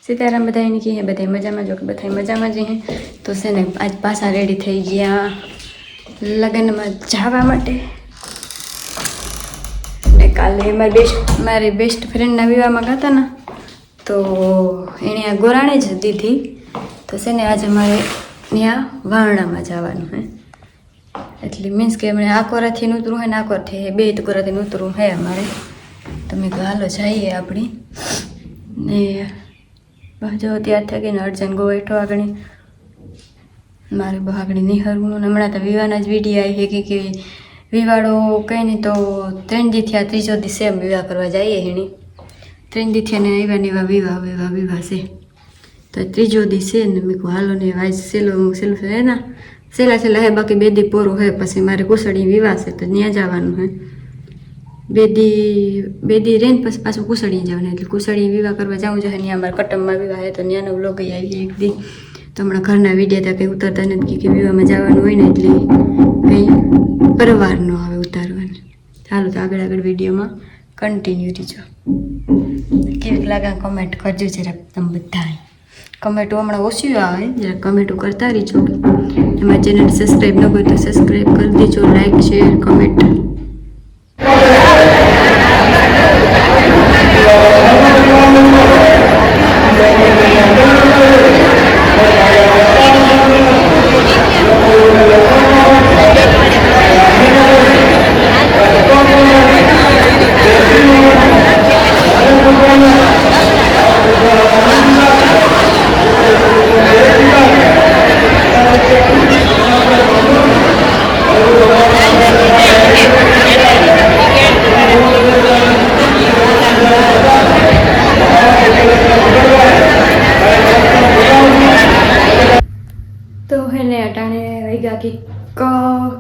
સીતારામ બધાને કહીએ, બધા મજામાં જો કે બધા મજામાં જઈએ. તો છે ને આજ પાછા રેડી થઈ ગયા લગ્નમાં જવા માટે. ને કાલે મારી બેસ્ટ ફ્રેન્ડના વિવાહમાં ગયા હતા ને, તો એણે આ ગોરાણી જ દીધી. તો છે ને આજે અમારે ત્યાં વારણામાં જવાનું હે, એટલે મીન્સ કે હમણાં આકોરાથી ઉતરું હોય ને આકોરથી બે કોરાથી ઉતરું હે અમારે. તમે હાલો જઈએ આપણી ને જો ત્યાર થઈ ગઈ ને અર્જન ગો બેઠો આગળ મારે બહુ આગળ નિહરવું. હમણાં તો વિવાહના જ વિડીયો આવી છે કે વિવાળો કંઈ નહીં તો 3 દી થયા, ત્રીજો દી સેમ વિવાહ કરવા જઈએ એની 3 દી થયા ને એવા વિવાહ છે. તો ત્રીજો દી છે ને મેં કહું હાલો ને વાજ સેલું હે ને સેલા હે, બાકી 2 દી પૂરું હે. પછી મારે કુસળી વિવાહ છે તો ત્યાં જવાનું હે. 2 દી રહીને પછી પાછું કુસળી જવાનું, એટલે કુસળી વિવાહ કરવા જવું જોઈએ. ત્યાં અમારા કટમમાં વિવાહ છે તો ત્યાંનો વ્લોગ આવી એક દી. તો હમણાં ઘરના વિડીયો હતા કંઈ ઉતરતા નથી કે વિવાહમાં જવાનું હોય ને એટલે કંઈ પરવાર ન આવે ઉતારવાનું. ચાલો તો આગળ વિડીયોમાં કન્ટિન્યુ રહીજો. કેવીક લાગે કમેન્ટ કરજો જરાક તમે બધા. કમેન્ટો હમણાં ઓછી આવે, જરાક કમેન્ટો કરતા રહીજો. એમાં ચેનલ સબસ્ક્રાઈબ ન હોય તો સબસ્ક્રાઈબ કરી દેજો, લાઈક શેર કમેન્ટ.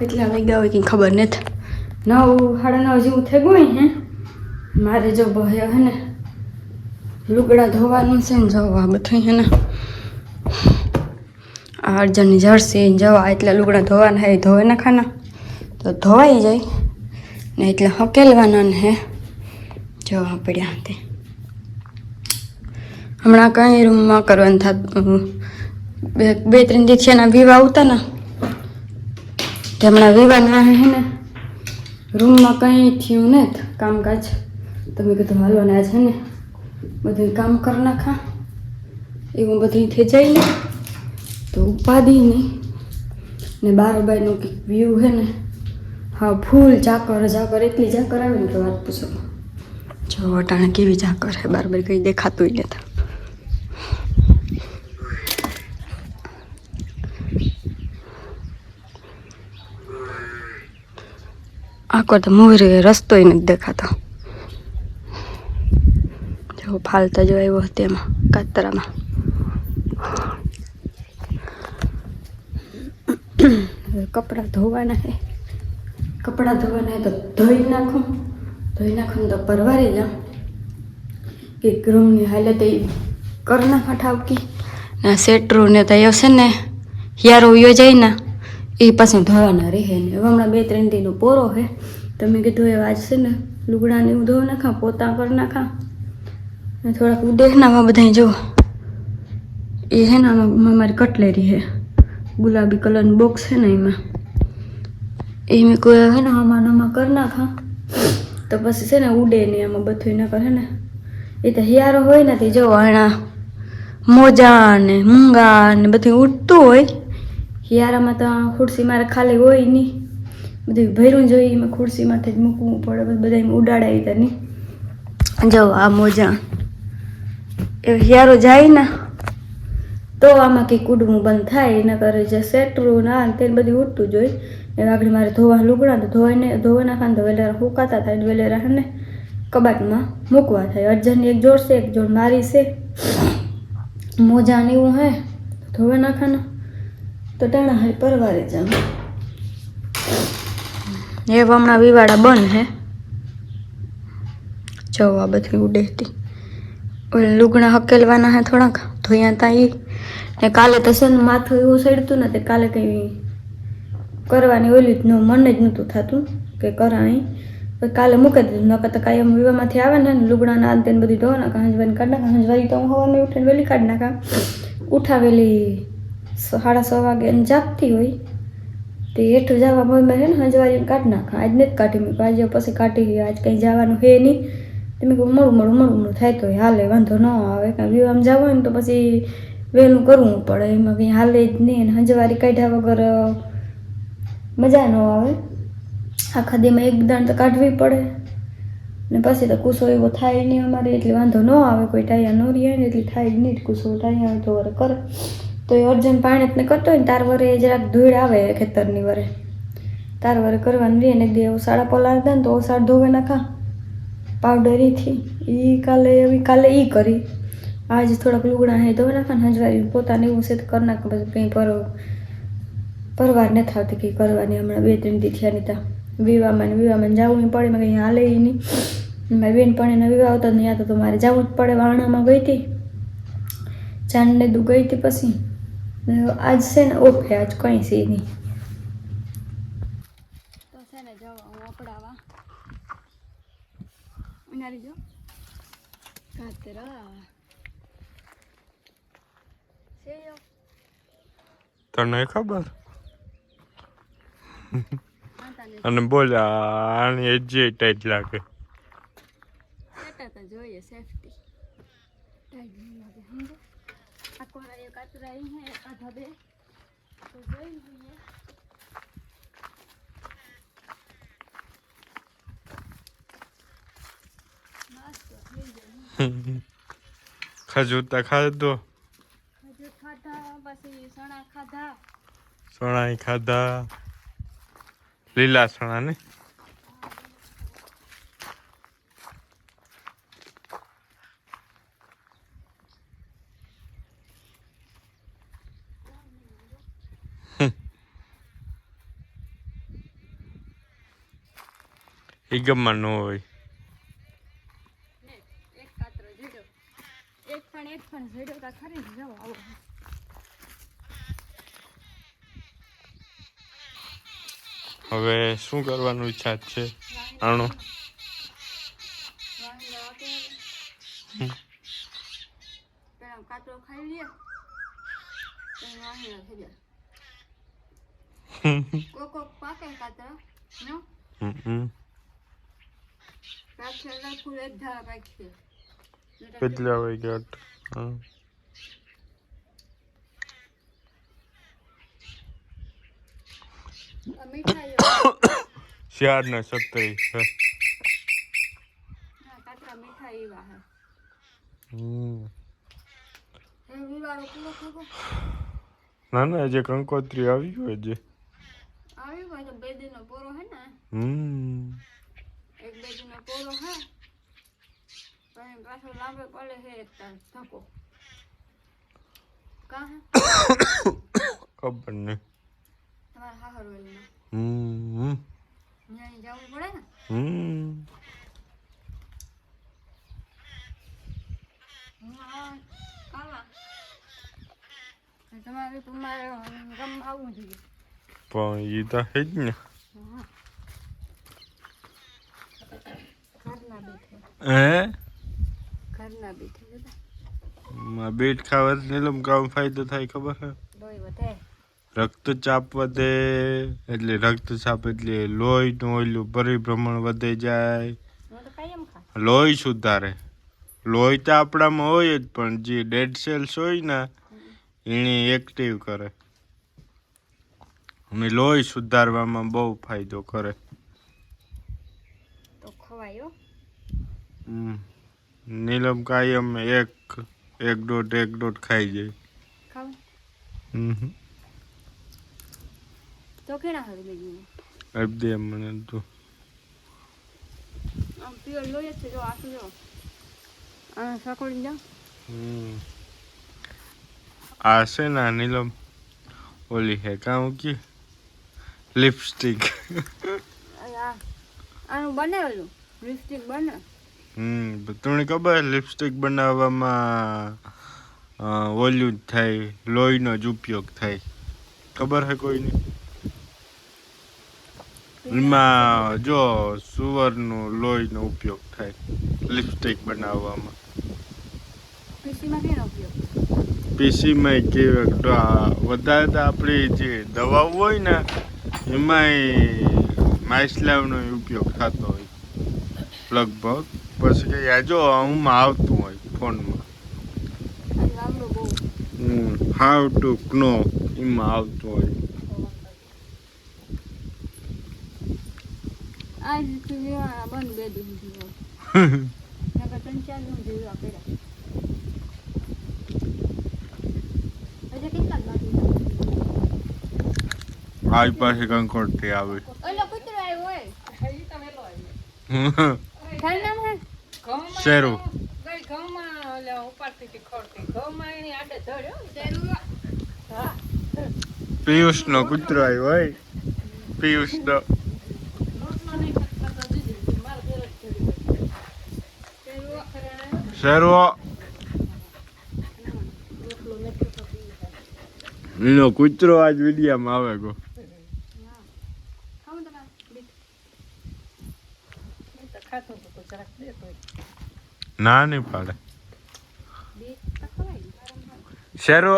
કેટલા વાગ્યા હોય કંઈ ખબર નથી. 9:30 જેવું થઈ ગયું હે. મારે જો ભય હે ને લુગડા ધોવાનું છે ને જવા બધું હે ને આ અર્જનની જર્સી જવા એટલે લુગડા ધોવાના હે, ધોઈ નાખાના તો ધોવાઈ જાય ને એટલે હકેલવાના ને હે જવા પડ્યા તે. હમણાં કંઈ રૂમમાં કરવાનું થતું 2-3 દી થયાના વિવાહ આવતા ને હમણાં વિવાહના હે ને રૂમમાં કંઈ થયું નથી કામકાજ. તમે કીધું હાલો ને છે ને બધું કામ કરી નાખા એવું બધું થઈ જાય ને તો ઉપાધિ નહીં. ને બારોબારનું કંઈક વ્યૂ હે ને હા ફૂલ ઝાકર એટલી ઝાકર આવે ને કે વાત પૂછો. જો અટાણે કેવી ઝાકર હે, બારોબાર કંઈ દેખાતું નથી. આખો તો મોરે રસ્તોય નથી દેખાતો. જો ફાલતા જો આવ્યો હતો એમાં કાતરામાં. કપડાં ધોવાના હે તો ધોઈ નાખું તો પરવારી જાઉં કે રૂમની હાલત એ કરના ફટાવકી ના સેટરું ને તો એ છે ને યારો યોજાય ને એ પાછું ધોવાના રહે ને. હવે હમણાં 2-3 દીનો પોરો હે. તમે કીધું એ આજ છે ને લુગડાને હું ધોઈ નાખા, પોતા કરી નાખા ને થોડાક ઉદેખનામાં બધા જો એ હે ને આમાં મારી કટલેરી હે ગુલાબી કલરનું બોક્સ છે ને એમાં એ મેં કોઈ હે ને આમાં કરી નાખા તો પછી છે ને ઉડે ને આમાં બધું ના કરે ને એ તો હિયારો હોય ને તે જો આણા મોજા ને મૂંગા ને બધું ઉડતું હોય. હિયારામાં તો ખુરશી મારે ખાલી હોય નહીં, બધું ભર્યું જોઈએ એમાં ખુરશીમાંથી જ મૂકવું પડે, બધા ઉડાડાય તો નહીં. જો આ મોજા એ હિયારો જાય ને તો આમાં કંઈક ઉડવું બંધ થાય. એના કરે જે સેટરું ના તેને બધું ઉડતું જ હોય. એ આગળ મારે ધોવા લુગડા તો ધોઈ નાખા તો વેલેરા ફૂંકાતા થાય, વેલેરા ને કબાટમાં મૂકવા થાય. અર્જનની એક જોડ છે, એક જોડ મારી છે. મોજા ને એવું હે ધોવા નાખાના તો ટાણા હાલ પરવારે જાવ. એ હમણાં વિવાડા બંધ હે. જો આ બધી ઉડેતી ઓલે લુગડા હકેલવાના હે થોડાક ધોયા તા એ ને કાલે તો છે ને માથું એવું સડતું ને તે કાલે કંઈ કરવાની ઓલી જ મને જ નહોતું થતું કે કરાય કાલે મૂકી દીધું. નકર તો કાંઈ એમ વિવાહમાંથી આવે ને લુગડાના આ તેને બધી ધોવા નાખા, હંજવારી કાઢી નાખા. હંજવારી તો હું સવારમાં ઉઠીને વહેલી કાઢી નાખા. ઉઠાવેલી 6:30 વાગે એને જાગતી હોય તે હેઠું જવા મમ્મી છે ને હંજવારીને કાઢી નાખા. આજ નથી કાઢી મેં, આજે પછી કાઢી. આજ કંઈ જવાનું છે નહીં. તમે કહું મોડું થાય તો હાલે, વાંધો ન આવે. કાંઈ વિવાહમાં જવું હોય ને તો પછી વહેલું કરવું પડે, એમાં કંઈ હાલે જ નહીં. અને હંજવારી કાઢ્યા વગર મજા ન આવે. આખા દીમાં એક દાણ તો કાઢવી પડે ને પછી તો કૂસો એવો થાય નહીં અમારે, એટલે વાંધો ન આવે. કોઈ ટાયા ન રહે ને એટલે થાય જ નહીં. કૂસો ટાયા તો વરે કરે તો એ અર્જન્ટ પાણી ને કરતો હોય ને તાર વરે જરાક ધૂળ આવે ખેતરની વરે, તાર વરે કરવાની રહે ને. એક દી ઓસાળા પલાળ દે ને તો ઓસાળ ધોવે નાખા પાવડરીથી. કાલે એ કરી. આજે થોડાક લુગડા હે ધોવે નાખા ને હંજવારી પોતાને એવું છે તો કરી નાખે. પછી કંઈ પરવાર નથી આવતી કંઈ કરવાની. હમણાં 2-3 દી થયા નહીં ત્યાં વિવાહમાં જવું પડે. મેં કંઈ હાલે નહીં. મારી બેનપણીના વિવાહ હતો ને ત્યાં તો મારે જવું જ પડે. વાણામાં ગઈ હતી, ચાંદને દુ ગઈ હતી. પછી આજ છે ને ઓફે, આજ કંઈ છે નહીં. તો છે ને જવા હું અપડાવા ઉનારી જો કાતરા છે તને ખબર અને બોલ્યા આની એજી ટાઈટ લાગે. તો જોઈએ સેફટી ટાઈટ નહીં લાગે. સમજો આ કોરા એક કાતરા અહીં હે આધા બે તો જોઈ લઈએ. ખજૂર ખાધો, ખજૂર ખાધા, પછી સણા ખાધા, સણા ખાધા, લીલા સણા ને એ ગમમાં ન હોય. એક કાતરો જીડો, એક પણ જીડો તા ખરી જાવ આવો. હવે શું કરવાનું ઈચ્છા છે? આણો કાતરો ખાઈ લે કોક પાકે કાતરા નો ફૂલ એક ધારા પાકશે કેટલા હોય ગયા? શિયાળ ને 37 કાતરા મીઠા એવા હે. ના ના જે કંકોત્રી આવી હોય જે આવી હોય તો 2 દિનનો પોરો હે ને. 1-2 દિનનો પોરો હે પણ પાછો લાંબે પડે હે એક તાર ધક્કો કા હે ખબર નહીં. તમારા હાહર વેલના ન્યાય જવું પડે ને. તમારે રમ આવવું જોઈએ પણ એ તો હે જ ને. ઘરના બેઠે બીટ ખાવાથી નીલમ કામ ફાયદો થાય ખબર હે? લોહી વધે, રક્તચાપ વધે. એટલે રક્તચાપ એટલે લોહીનું ઓલું પરિભ્રમણ વધે જાય, લોહી સુધારે. લોહી તો આપણામાં હોય જ પણ જે ડેડ સેલ્સ હોય ને એને એક્ટિવ કરે અને લોહી સુધારવામાં બહુ ફાયદો કરે. તો ખવાયો નીલમ કાયમ એક દોઢ ખાઈ જાય. તો કેના હવે લઈ અબદે મને તો આમ પ્યોર લોહી છે. જો આખું જો આ સકોડી જાવ. આ છે ને નીલમ ઓલી હે કામ કે લિપસ્ટિક. આનું બનાવેલું લિપસ્ટિક બને. તમને ખબર લિપસ્ટિક બનાવવામાં ઓલું જ થાય, લોહીનો જ ઉપયોગ થાય. ખબર હે કોઈને? એમાં જો સુવરનું લોહીનો ઉપયોગ થાય લિપસ્ટિક બનાવવામાં. પીસીમાં કેનો ઉપયોગ? પીસીમાં વધારે તો આપણી જે દવાઓ હોય ને એમાંય માઇસલાવનો ઉપયોગ થતો હોય લગભગ. પછી કે જો હું આવતું હોય ફોનમાં હાઉ ટુ નો એમાં આવતું હોય. આજ બંધ બે દિવસ નકર 3-4 નું જીવા કર્યા. હજુ કેટલા બાકી? આજ પાસે કંકોડથી આવે. ઓલો કૂતરો આવ્યો હોય. હજી તો હેલો આવ્યો. ખાઈ નામ હે શેરું. ગઈ ઘઉંમાં ઓલા ઉપાડતી હતી ખોડતી. ઘઉંમાં એની આડે ધડ્યો. શેરું. હા. પિયુષનો કૂતરો આવ્યો હોય. પિયુષનો રોટલો નહીં ખાતા તો દીધી. મારે ઘરે જ ચડી ગઈ. શેરું આખરે શેરો રોટલો નથી ખાતો પી જાય. એનો કૂતરો આજ વિડીયામાં આવે ગો. ખાવું તમારે બીટ એ તો ખાતું હતું તો જરાક દે તોય. ના નહીં પાડે. બીટ તો ખવાય. શેરો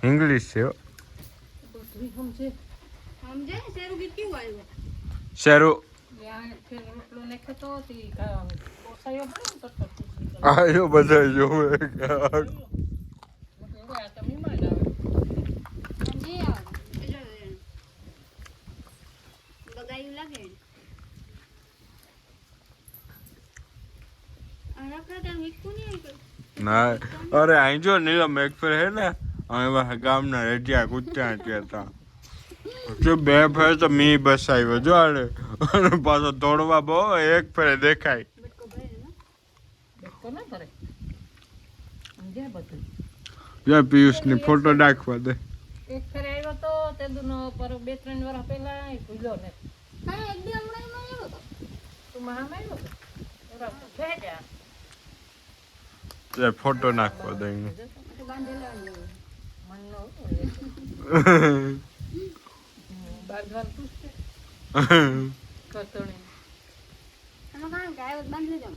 ઇંગ્લિશ છે હો. બધું સમજે. સમજે ને શેરું બીટ કેવું આવ્યું? શેરો ત્યાં ફેર રોટલો નહીં ખાતો હતી. પોસાયો પડે ને તો આયો બધા જોવે. આ તો મીમાન આવે. સમજી આવો. એટલે બગાયું લાગે ને. આ રખડા ત્યાં મીઠું નહીં આવ્યું. ના અરે અહીં જો નીલમ એક ફેર હે ને અમે ગામના રેડિયા કૂત્યા હતા તો બે ફેર તો મી બસ આવ્યો જો આને અને પાછો દોડવા બહુ એક ફેરે દેખાય. બટકો ભરે ને. બેઠો ના કરે. સમજે બધું. જો પિયુષની ફોટો નાખવા દે. એક ફેર આવ્યો તો તે દુનો પર 2-3 વર્ષ પહેલા એ ભૂલ્યો ને. હા એક દી હમણાં એમાં આવ્યો હતો. તું મહામ આવ્યો તો બરાબર ભેજા તે ફોટો નાખવા દે એને. તો બાંધેલા જ હોય. મન નો બાંધવાનું પૂછતે કતણી એમાં કાંઈ કે આવ્યો તો બાંધી લેજો.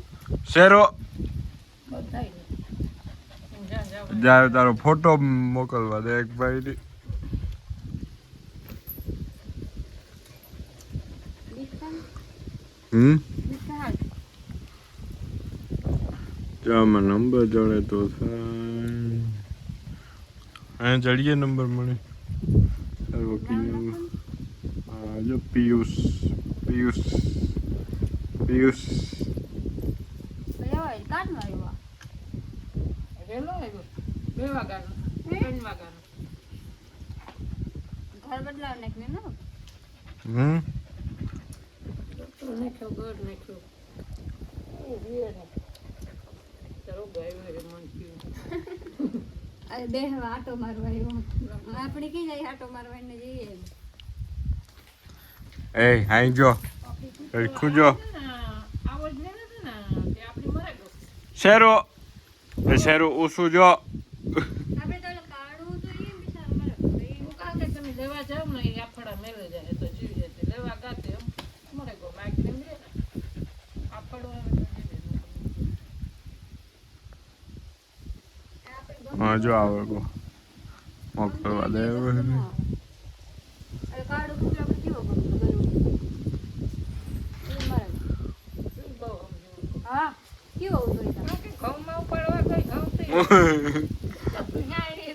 શેરો બધાય જા જ્યારે તારો ફોટો મોકલવા દે એક ભાઈ. બીટ ખાય? બીટ ખાય? જો આમાં નંબર જોડે તો થાય. અહીંયા જડીએ નંબર મળે. હા જો પિયુષ પિયુષ પિયુષ કયા હોય? કાઢનો આવ્યો. વેલો આવ્યો 2 વાગ્યાનો 3 વાગ્યાનો ઘર બદલાવ નાખને ને. તો નાખ્યો ઘર નાખ્યો એ વીરે ચલો ગયો રે મન થયું. અરે બે હવે આટો મારવા આવ્યો. આપણે કઈ જાય આટો મારવા ને જઈએ. એ હાઈ જો ખુજો આવો જ ને તે આપણી મરે ગયો. શેરો એ શેરો ઓછું જો. આપણે તો ઓલો કાઢવું તો એમ બિચારો મારે. હું કાં કે તમે લેવા જાવ ને એ આફડા મેળે જાય તો જીવ જાય લેવા ગાતે એમ મરે ગયો માગ ને લે આફડો આવે તો જીવે. હા જો આવે ગો મોકલવા દે. અરે કાઢું કૂતરો આપણે કેવો ગમતો ગયો. એ મારે. બહુ સમજવું. હા કેવો ઉતરી તા. કે ઘઉંમાં ઉપાડવા કઈ ઘઉં થી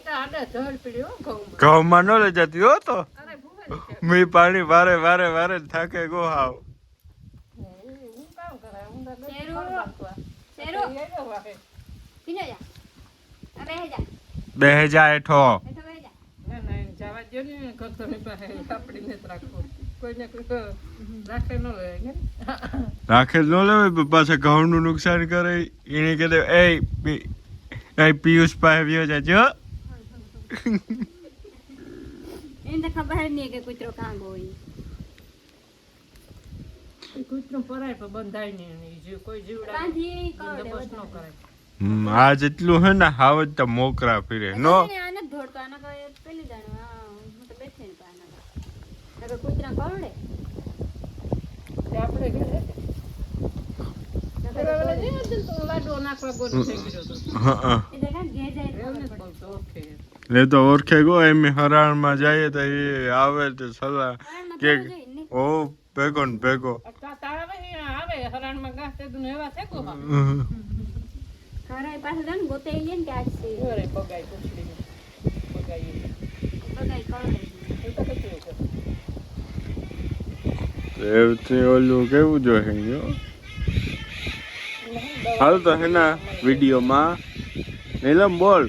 તો આડે ધડ પીડ્યો ઘઉંમાં. ઘઉંમાં ન લઈ જતી હો તો અરે ભૂગલ છે. મી પાણી વારે વારે વારે થાકે ગો હાવ. હું કામ કરાય હું તો શેરો. શેરો. એનો વાહે પીને જા. આ બેહી જા. બેહી જા હેઠો. હેઠો બેહી જા. ના ના એને જવા દો ને ઘરની પાસે આપણી નથી રાખવું કોઈને કોઈ રાખે ન લે ને રાખે જ ન લેવાય પાછા ઘઉંનું નુકસાન કરે એને કહે દે એ પિયુષ પાસે વ્યો જાજો. એને તો ખબર જ નહીં કે કૂતરો કાંગ હોય. કૂતરું પરાય પણ બંધાય નહીં એની જીવ કોઈ જીવડા બાંધી કરડે બંદોબસ્ત ન વધારે. કરાય. આ જેટલું હે ને હાવ જ તો મોકરા ફીરે નો. આને જ ધોડતો આના કોઈ પેલી જાણવા. હું તો બેઠી ને પાના. નકર કૂતરા કરડે તે આપણે ઘરે પેલા વેલા જે હતું તો લાડવો નાખવા ગોળ થઈ ગયો હતો હા એટલે કાં ઘે જાય એવું નથી બોલતો ઓકે એ તો ઓળખે ગો એમ હરાણમાં જાય તો એ આવે તો સલાહ કે ઓ ભેગો ને ભેગો આવે હરાણમાં ઘાસ તે દુને એવા છે કો ખરાય પાસે જાન ગોતે ઈ ને કે આજ છે અરે બગાઈ પૂછડી બગાઈ બગાઈ કરડે એ તો કેટલું છે એવથી ઓલું કેવું જોઈએ જો હાલ તો હેના વિડીયોમાં નીલમ બોલ